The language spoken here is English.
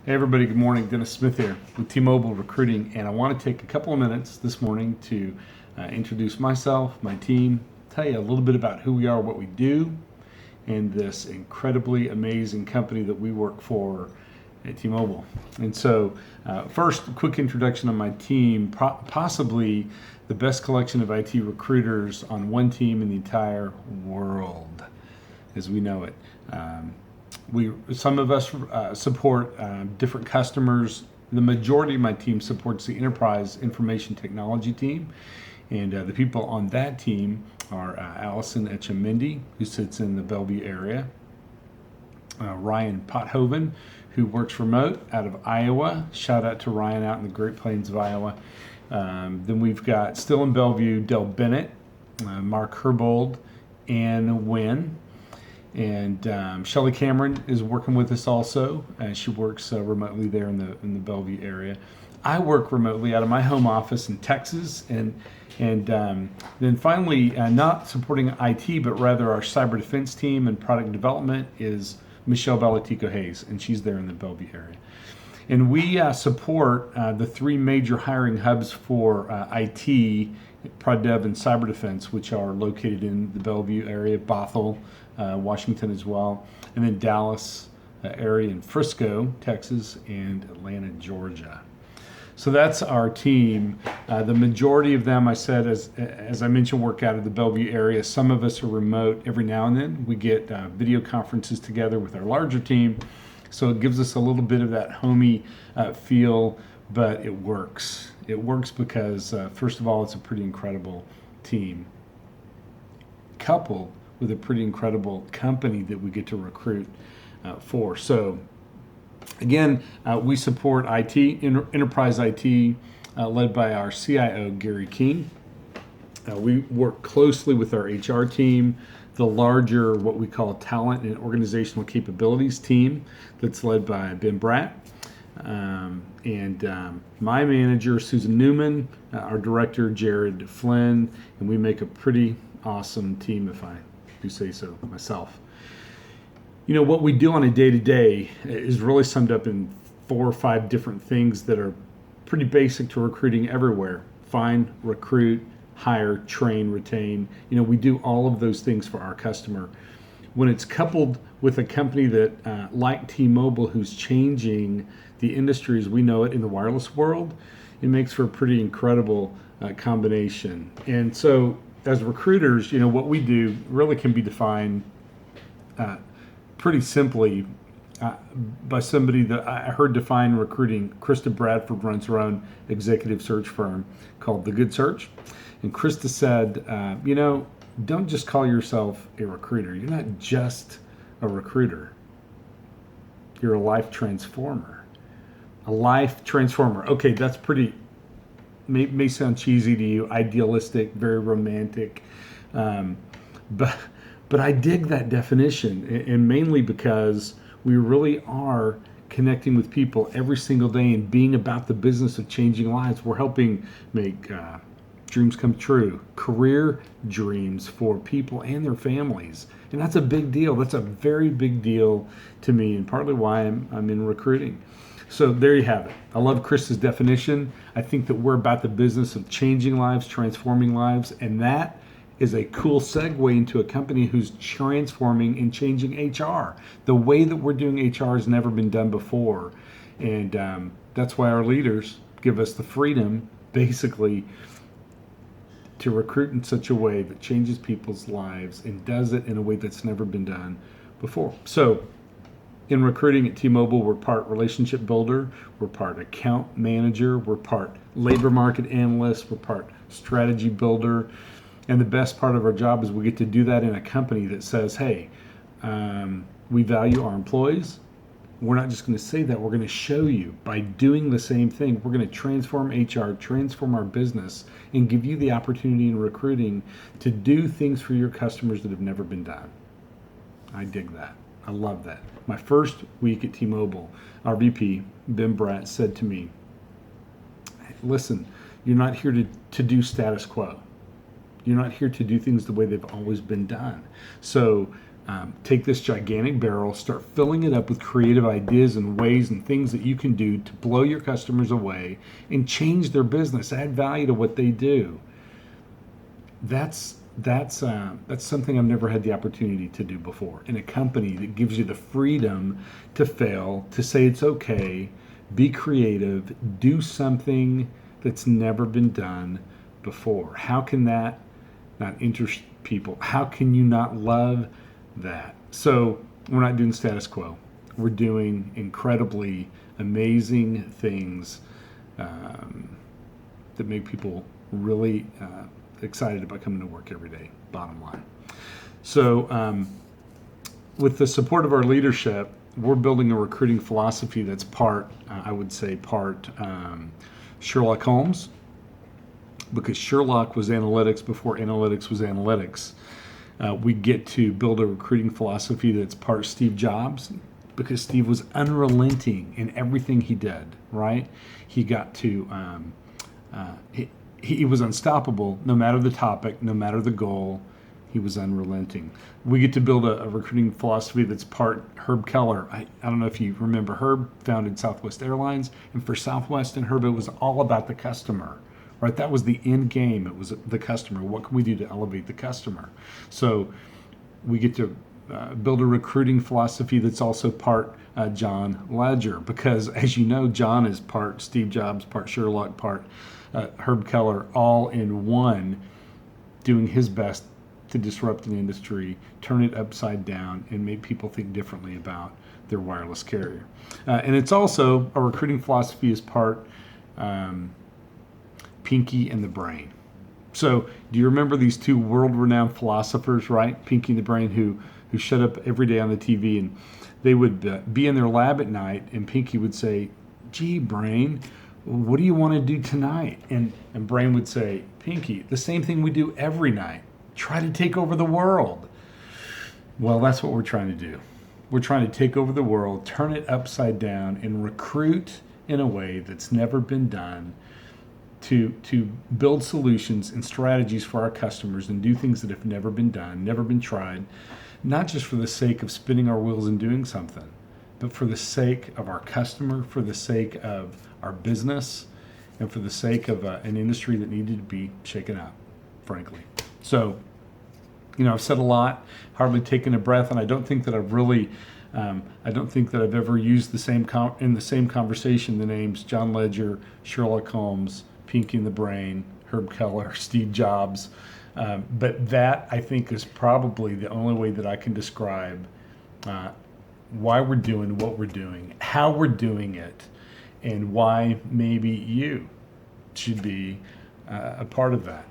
Hey everybody, good morning. Dennis Smith here with T-Mobile Recruiting, and I want to take a couple of minutes this morning to introduce myself, my team, tell you a little bit about who we are, what we do, and this incredibly amazing company that we work for at T-Mobile. And so first, a quick introduction on my team, possibly the best collection of IT recruiters on one team in the entire world as we know it. Some of us support different customers. The majority of my team supports the enterprise information technology team, and the people on that team are Allison Etchemindy, who sits in the Bellevue area, Ryan Pothoven, who works remote out of Iowa. Shout out to Ryan out in the Great Plains of Iowa. Then we've got still in Bellevue, Del Bennett, Mark Herbold, Ann Wynn. And Shelly Cameron is working with us also. She works remotely there in the Bellevue area. I work remotely out of my home office in Texas, and then finally, not supporting IT, but rather our cyber defense team and product development is Michelle Balatico Hayes, and she's there in the Bellevue area. And we support the three major hiring hubs for IT, Prod Dev, and Cyber Defense, which are located in the Bellevue area, Bothell, Washington as well, and then Dallas area in Frisco, Texas, and Atlanta, Georgia. So that's our team. The majority of them, I said, as I mentioned, work out of the Bellevue area. Some of us are remote. Every now and then we get video conferences together with our larger team. So it gives us a little bit of that homey feel, but it works. It works because, first of all, it's a pretty incredible team, coupled with a pretty incredible company that we get to recruit for. So again, we support IT, enterprise IT, led by our CIO, Gary King. We work closely with our HR team, the larger, what we call talent and organizational capabilities team that's led by Ben Bratt. My manager, Susan Newman, our director, Jared Flynn, and we make a pretty awesome team, if I do say so myself. You know, what we do on a day-to-day is really summed up in 4 or 5 different things that are pretty basic to recruiting everywhere. Find, recruit, hire, train, retain. You know, we do all of those things for our customer. When it's coupled with a company that, like T-Mobile, who's changing the industry as we know it in the wireless world, it makes for a pretty incredible combination. And so as recruiters, you know, what we do really can be defined pretty simply by somebody that I heard define recruiting. Krista Bradford runs her own executive search firm called The Good Search. And Krista said, you know, don't just call yourself a recruiter. You're not just a recruiter. You're a life transformer. A life transformer. Okay, that's pretty, may sound cheesy to you, idealistic, very romantic. But I dig that definition, and mainly because we really are connecting with people every single day and being about the business of changing lives. We're helping make dreams come true, career dreams for people and their families. And that's a big deal. That's a very big deal to me, and partly why I'm in recruiting. So there you have it. I love Krista's definition. I think that we're about the business of changing lives, transforming lives, and that is a cool segue into a company who's transforming and changing HR. The way that we're doing HR has never been done before, and that's why our leaders give us the freedom, basically, to recruit in such a way that changes people's lives and does it in a way that's never been done before. So in recruiting at T-Mobile, we're part relationship builder, we're part account manager, we're part labor market analyst, we're part strategy builder. And the best part of our job is we get to do that in a company that says, hey, we value our employees. We're not just going to say that, we're going to show you by doing the same thing. We're going to transform HR, transform our business, and give you the opportunity in recruiting to do things for your customers that have never been done. I dig that. I love that. My first week at T-Mobile, our VP, Ben Bratt, said to me, listen, you're not here to do status quo. You're not here to do things the way they've always been done. So take this gigantic barrel, start filling it up with creative ideas and ways and things that you can do to blow your customers away and change their business, add value to what they do. That's something I've never had the opportunity to do before in a company that gives you the freedom to fail, to say it's okay, be creative, do something that's never been done before. How can that not interest people? How can you not love that? So we're not doing status quo. We're doing incredibly amazing things that make people really excited about coming to work every day, bottom line. So with the support of our leadership, we're building a recruiting philosophy that's part Sherlock Holmes, because Sherlock was analytics before analytics was analytics. We get to build a recruiting philosophy that's part Steve Jobs, because Steve was unrelenting in everything he did, right? He got to, he was unstoppable no matter the topic, no matter the goal. He was unrelenting. We get to build a recruiting philosophy that's part Herb Kelleher. I don't know if you remember, Herb founded Southwest Airlines, and for Southwest and Herb, it was all about the customer, right? That was the end game. It was the customer. What can we do to elevate the customer? So we get to build a recruiting philosophy that's also part John Legere, because as you know, John is part Steve Jobs, part Sherlock, part Herb Kelleher, all in one, doing his best to disrupt an industry, turn it upside down, and make people think differently about their wireless carrier. And it's also, our recruiting philosophy is part Pinky and the Brain. So do you remember these two world-renowned philosophers, right? Pinky and the Brain, who showed up every day on the TV, and they would be in their lab at night, and Pinky would say, "Gee, Brain, what do you want to do tonight?" And Brain would say, "Pinky, the same thing we do every night. Try to take over the world." Well, that's what we're trying to do. We're trying to take over the world, turn it upside down, and recruit in a way that's never been done, to build solutions and strategies for our customers and do things that have never been done, never been tried, not just for the sake of spinning our wheels and doing something, but for the sake of our customer, for the sake of our business, and for the sake of an industry that needed to be shaken up, frankly. So, I've said a lot, hardly taken a breath, and I don't think that I've really, I don't think that I've ever used in the same conversation the names John Legere, Sherlock Holmes, Pinky and the Brain, Herb Kelleher, Steve Jobs. But that, I think, is probably the only way that I can describe why we're doing what we're doing, how we're doing it, and why maybe you should be a part of that.